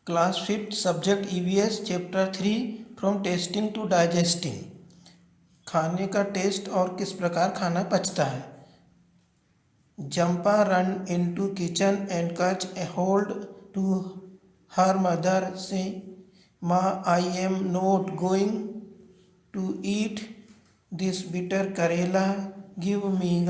Class fifth subject EVS chapter 3 from tasting to digesting. खाने का taste और किस प्रकार खाना पचता है। Jampa run into kitchen and catch a hold to her mother से माँ I am not going to eat this bitter karela give me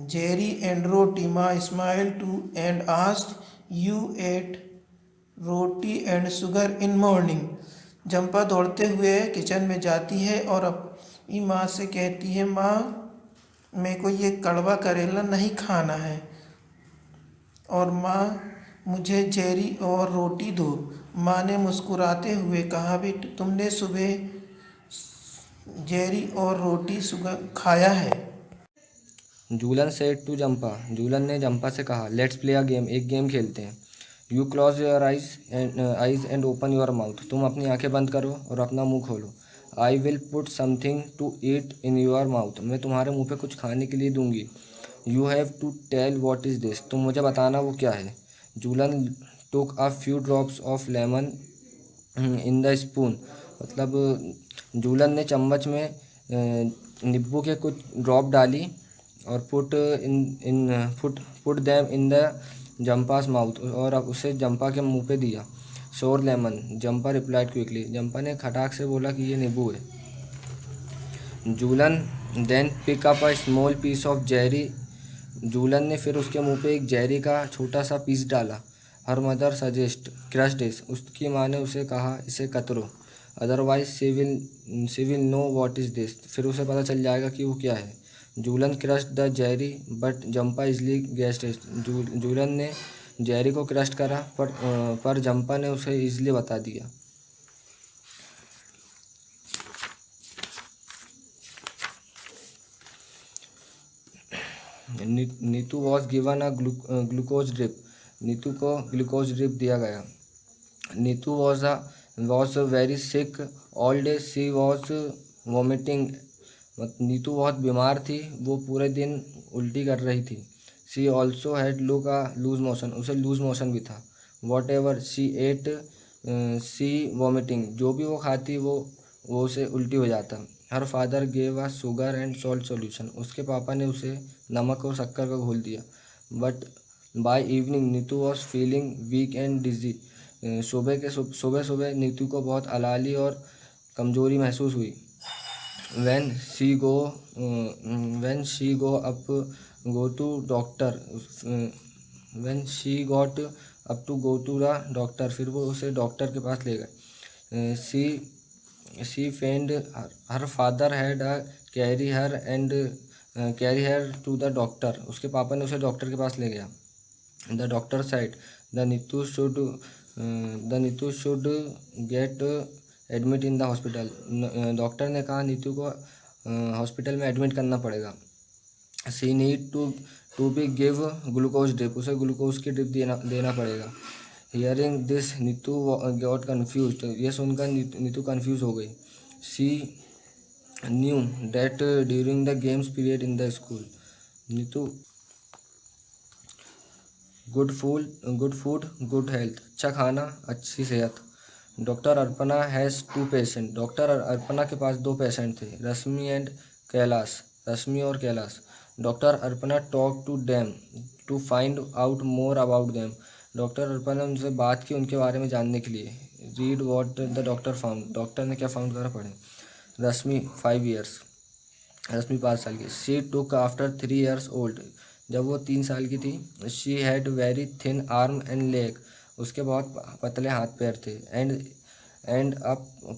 Jerry and Roti Ma smiled too and asked, "You ate roti and sugar in morning?" Zampa दौड़ते हुए kitchen में जाती है और अपनी माँ से कहती है, माँ मेरे को ये कड़वा करेला नहीं खाना है और माँ मुझे जेरी और रोटी दो। माँ ने मुस्कुराते हुए कहा, बेटा तुमने सुबह जेरी और रोटी सुगर खाया है। जूलन सेड टू जंपा, जूलन ने जंपा से कहा, लेट्स प्ले अ गेम, एक गेम खेलते हैं। You close your eyes and open your mouth, तुम अपनी आंखें बंद करो और अपना मुंह खोलो। I will put something to eat in your mouth, मैं तुम्हारे मुंह पे कुछ खाने के लिए दूंगी। You have to tell what is this, तुम मुझे बताना वो क्या है। जूलन टुक a few drops of lemon in the spoon, मतलब जूलन ने चम्मच में नींबू के कुछ ड्रॉप डाली और put them in the Jampa's mouth, और अब उसे जंपा के मुंह पे दिया। Sure lemon, Jampa replied quickly, Jampa ने खटाक से बोला कि ये नींबू है। Julan then pick up a small piece of jaggery, Julan ने फिर उसके मुंह पे एक जेरी का छोटा सा पीस डाला। Her mother suggest crush this, उसकी माँ ने उसे कहा इसे कतरो, otherwise she will know what is this, फिर उसे पता चल जाएगा कि वो क्या है। Julan crush the jaggery but Jampa easily guessed it, Julan ने जेरी को क्रश करा पर जंपा ने उसे इजली बता दिया। Neetu was given a glucose drip, Neetu को ग्लूकोज ड्रिप दिया गया। Neetu was very sick all day, she was vomiting, Neetu बहुत बीमार थी, वो पूरे दिन उल्टी कर रही थी। She also had loose motion, उसे लूज मोशन भी था। Whatever she ate she vomiting, जो भी वो खाती वो उसे उल्टी हो जाता। Her father gave a sugar and salt solution, उसके पापा ने उसे नमक और शक्कर का घोल दिया। But by evening Neetu was feeling weak and dizzy, सुबह सुबह नीतू को बहुत अलाली और कमजोरी महसूस हुई। when she go up go to doctor, when she got up to go to the doctor, फिर वो उसे डॉक्टर के पास ले गए। She found her father had carry her to the doctor, उसके पापा ने उसे डॉक्टर के पास ले गया। The doctor said the Neetu should get admit in the hospital, doctor ने कहा नीतू को हॉस्पिटल में एडमिट करना पड़ेगा। She need to be give glucose drip, उसे ग्लूकोज की ड्रिप देना पड़ेगा। Hearing this Neetu got confuse, ये सुनकर नीतू कन्फ्यूज हो गई। She new date during the games period in the school, Neetu good food good health, अच्छा खाना अच्छी सेहत। Doctor Arpana has two patient, doctor Arpana के पास दो पेशेंट थे, रश्मि और Kailash. Doctor Arpana talk to them to find out more about them, doctor Arpana ने उनसे बात की उनके बारे में जानने के लिए। Read what the doctor found, doctor ने क्या फाउंड करा पढ़े। रश्मि 5 years, रश्मि 5 साल की। She took after 3 years old, जब वो 3 साल की थी। She had very thin arm and leg, उसके बहुत पतले हाथ पैर थे। And a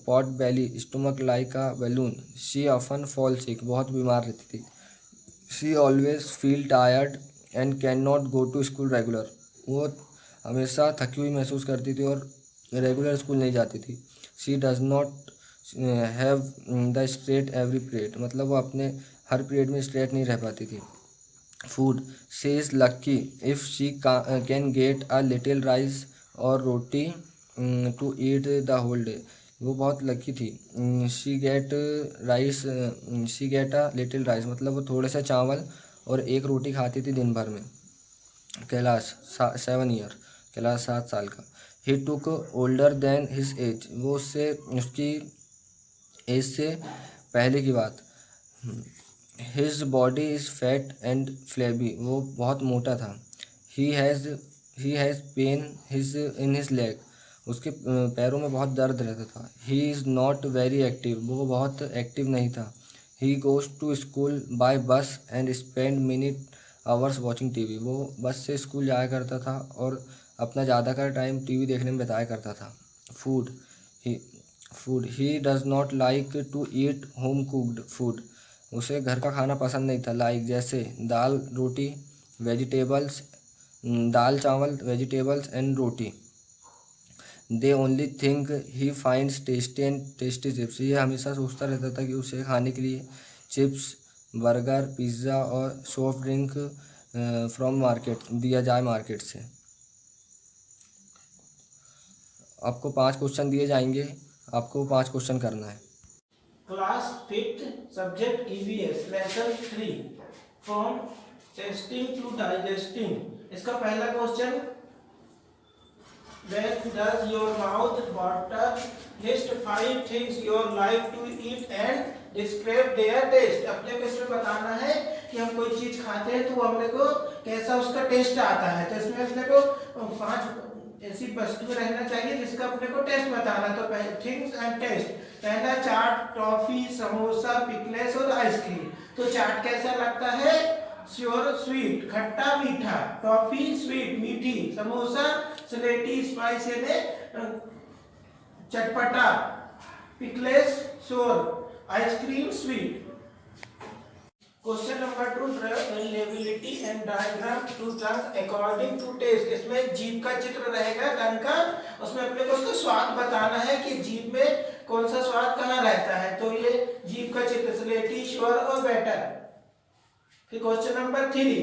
pot belly stomach like a balloon, she often fall sick, बहुत बीमार रहती थी। She always feel tired and can not go to school regular, वो हमेशा थकी हुई महसूस करती थी और रेगुलर स्कूल नहीं जाती थी। She does not have the straight every period, मतलब वो अपने हर पीरियड में स्ट्रेट नहीं रह पाती थी। Food, she is lucky if she can get a little rice और roti to eat the whole day, वो बहुत लकी थी। She get a little rice, मतलब वो थोड़े से चावल और एक रोटी खाती थी दिन भर में। कैलाश 7 year, क्लास 7 साल का। He took older than his age, वो उससे उसकी एज से पहले की बात। His body is fat and flabby, वो बहुत मोटा था। He has pain in his leg, उसके पैरों में बहुत दर्द रहता था। He is not very active, वो बहुत एक्टिव नहीं था। He goes to school by bus and spend minute hours watching TV, वो बस से स्कूल जाया करता था और अपना ज़्यादातर टाइम टीवी देखने में बिताया करता था। Food he does not like to eat home cooked food, उसे घर का खाना पसंद नहीं था। लाइक जैसे दाल रोटी वेजिटेबल्स, दाल चावल vegetables and roti. They only think he finds tasty chips, ये हमेशा सोचता रहता था कि उसे खाने के लिए चिप्स, बर्गर, पिज़्ज़ा और सॉफ्ट ड्रिंक फ्रॉम मार्केट दिया जाए मार्केट से। आपको 5 क्वेश्चन दिए जाएंगे, आपको 5 क्वेश्चन करना है। Class 5th subject EVS lesson 3 from tasting to digesting. इसका पहला question, when does your mouth water? List 5 things you like to eat and describe their taste। अपने को इसमें बताना है कि हम कोई चीज खाते हैं तो वो हमने को कैसा उसका टेस्ट आता है। तो इसमें अपने को 5 ऐसी वस्तुएं रहना चाहिए जिसका अपने को टेस्ट बताना। तो थिंग्स एंड टेस्ट, पहला चाट, टॉफी, समोसा, पिकलेस और आइसक्रीम। तो चाट कैसा लगता है? श्योर स्वीट, खट्टा मीठा। टॉफी स्वीट मीठी। समोसा स्लेटी स्पाइस यानी चटपटा। Pickles sour. Ice cream sweet. Question number 2, label the and diagram to tongue according to taste. इसमें जीभ का चित्र रहेगा टंग का, उसमें अपने को उसका स्वाद बताना है कि जीभ में कौन सा स्वाद कहाँ रहता है। तो ये जीभ का चित्र स्लेटी, श्योर और बेटर। फिर question number 3,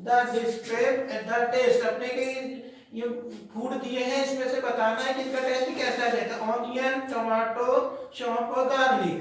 the describe the taste. अपने के ये फूड दिए हैं, इसमें से बताना है कि इसका टेस्ट कैसा रहता है। ऑनियन, टमाटो, सौंफ और गार्लिक।